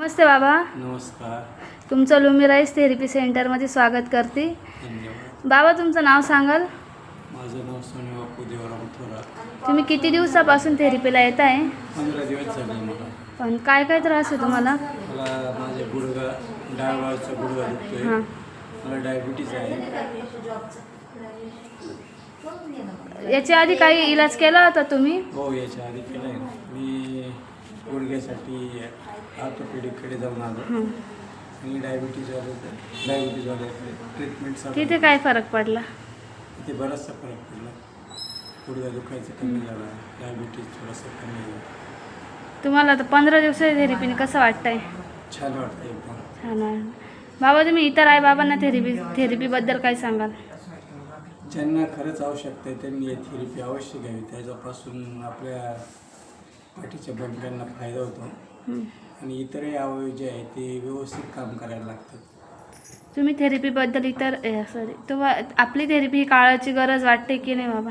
नमस्ते बाबा. नमस्कार. तुमचं लुमिराईज थेरपी सेंटरमध्ये स्वागत करते. धन्यवाद. बाबा तुमचं नाव सांगाल? माझं नाव सोनी बापू देवराम थोरात. तुम्ही किती दिवसापासून थेरपीला येत आहे? 15 दिवस झाले मला. पण काय काय त्रास आहे तुम्हाला? मला माझ्या गुडघा डाव्याचा गुडघा दुखतोय. हां. मला डायबिटीज आहे. याच्या आधी काही इलाज केला होता तुम्ही? हो, याच्या आधी केलं आहे. मी गुडघ्यासाठी ऑर्थोपेडिककडे जाऊन आलो आणि डायबिटीजवाले ट्रीटमेंट तिथे काय फरक पडला? तिथे बराचसा फरक पडला. गुडघा दुखायचं कमी झाला, डायबिटीज थोडंसं कमी झालं. तुम्हाला आता 15 दिवसाच्या थेरपीने कसं वाटतंय? छान वाटतं एकदम. छान आहे. बाबा तुम्ही इतर आई बाबांना थेरपीबद्दल काय सांगाल? ज्यांना खरंच आवश्यकता आहे त्यांनी ही थेरपी अवश्य घ्यावी. त्याच्यापासून आपल्या पाठीच्या बंड्यांना फायदा होतो आणि इतरही अवयव जे आहे ते व्यवस्थित काम करायला लागतात. तुम्ही थेरपीबद्दल आपली थेरपी ही काळाची गरज वाटते की नाही बाबा?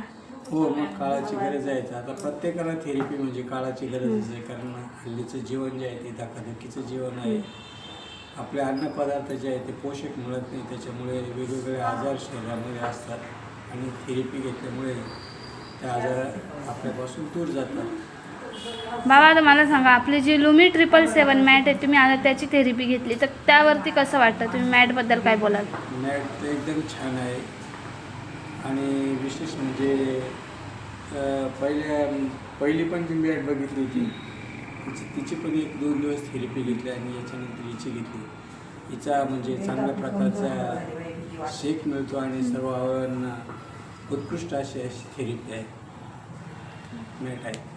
हो, मग काळाची गरज आहे. आता प्रत्येकाला थेरपी म्हणजे काळाची गरजच आहे. कारण हल्लीचं जीवन जे आहे ते धकाधकीचं जीवन आहे. आपले अन्नपदार्थ जे आहे ते पोषक मिळत नाही, त्याच्यामुळे वेगवेगळे आजार शरीरामध्ये असतात आणि थेरपी घेतल्यामुळे त्या आजार आपल्यापासून दूर जातात. बाबा आता मला सांगा, आपली जी लुमी 777 मॅट आहे, तुम्ही आता त्याची थेरपी घेतली तर त्यावरती कसं वाटतं? तुम्ही मॅटबद्दल काय बोलाल? मॅट तर एकदम छान आहे आणि विशेष म्हणजे पहिली पण ती मॅट बघितली होती. तिची पण 1-2 दिवस थेरपी घेतली आणि याच्यानंतर हिची घेतली. हिचा म्हणजे चांगल्या प्रकारचा शेक मिळतो आणि सर्व अवयवांना उत्कृष्ट अशी थेरपी आहे, मॅट आहे.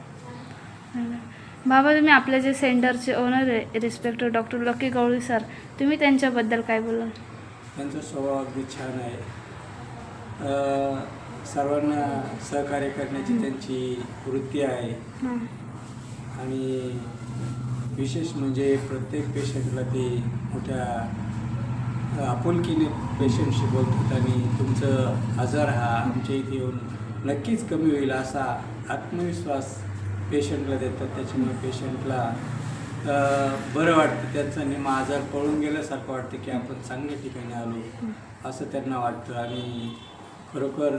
बाबा तुम्ही आपल्या जे सेंटरचे ओनर आहे रिस्पेक्टेड डॉक्टर लकी गवळी सर, तुम्ही त्यांच्याबद्दल काय बोलाल? त्यांचा स्वभाव अगदी छान आहे. सर्वांना सहकार्य करण्याची त्यांची वृत्ती आहे आणि विशेष म्हणजे प्रत्येक पेशंटला ते मोठ्या आपुलकीने पेशंटशी बोलतात आणि तुमचं आजार हा आमच्या इथे येऊन नक्कीच कमी होईल असा आत्मविश्वास पेशंटला देतात. त्याच्यामुळे पेशंटला बरं वाटतं. त्यांचा नेहमी आजार पळून गेल्यासारखं वाटतं की आपण चांगल्या ठिकाणी आलो असं त्यांना वाटतं. आणि खरोखर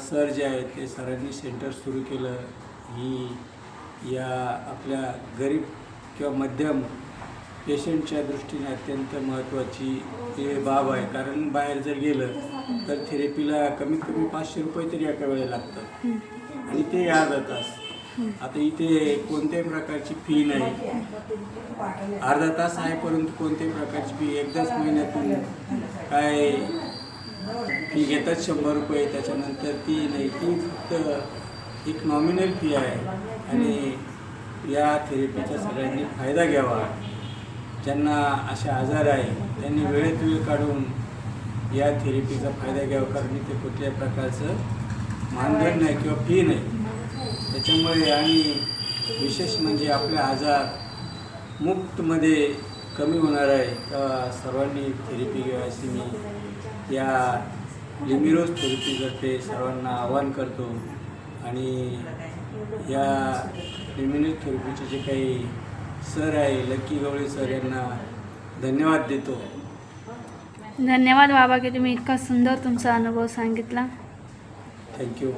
सर जे आहेत ते सरांनी सेंटर सुरू केलं ही या आपल्या गरीब किंवा मध्यम पेशंटच्या दृष्टीने अत्यंत महत्त्वाची बाब आहे. कारण बाहेर जर गेलं तर थेरपीला कमीत कमी 500 रुपये तरी एका वेळेला लागतात आणि ते अर्धा तास. आता इथे कोणत्याही प्रकारची फी नाही. अर्धा तास आहे परंतु कोणत्याही प्रकारची फी एकदाच महिन्यातून काय फी घेतात 100 रुपये. त्याच्यानंतर ती नाही, ती फक्त एक नॉमिनल फी आहे आणि या थेरपीचा सगळ्यांनी फायदा घ्यावा. ज्यांना असे आजार आहे त्यांनी वेळेत वेळ काढून या थेरपीचा फायदा घ्यावा. कारण इथे कुठल्याही प्रकारचं मानधन नाही किंवा फी नाही. त्याच्यामुळे आणि विशेष म्हणजे आपले आजार मुफ्तमध्ये कमी होणार आहे. तर सर्वांनी थेरपी घ्यावी अशी मी या लिमिरोज थेरपीतर्फे सर्वांना आवाहन करतो. आणि या लिमिरोज थेरपीचे जे काही सर आहे लकी गवळी सर यांना धन्यवाद देतो. धन्यवाद बाबा की तुम्ही इतका सुंदर तुमचा अनुभव सांगितला. थँक्यू.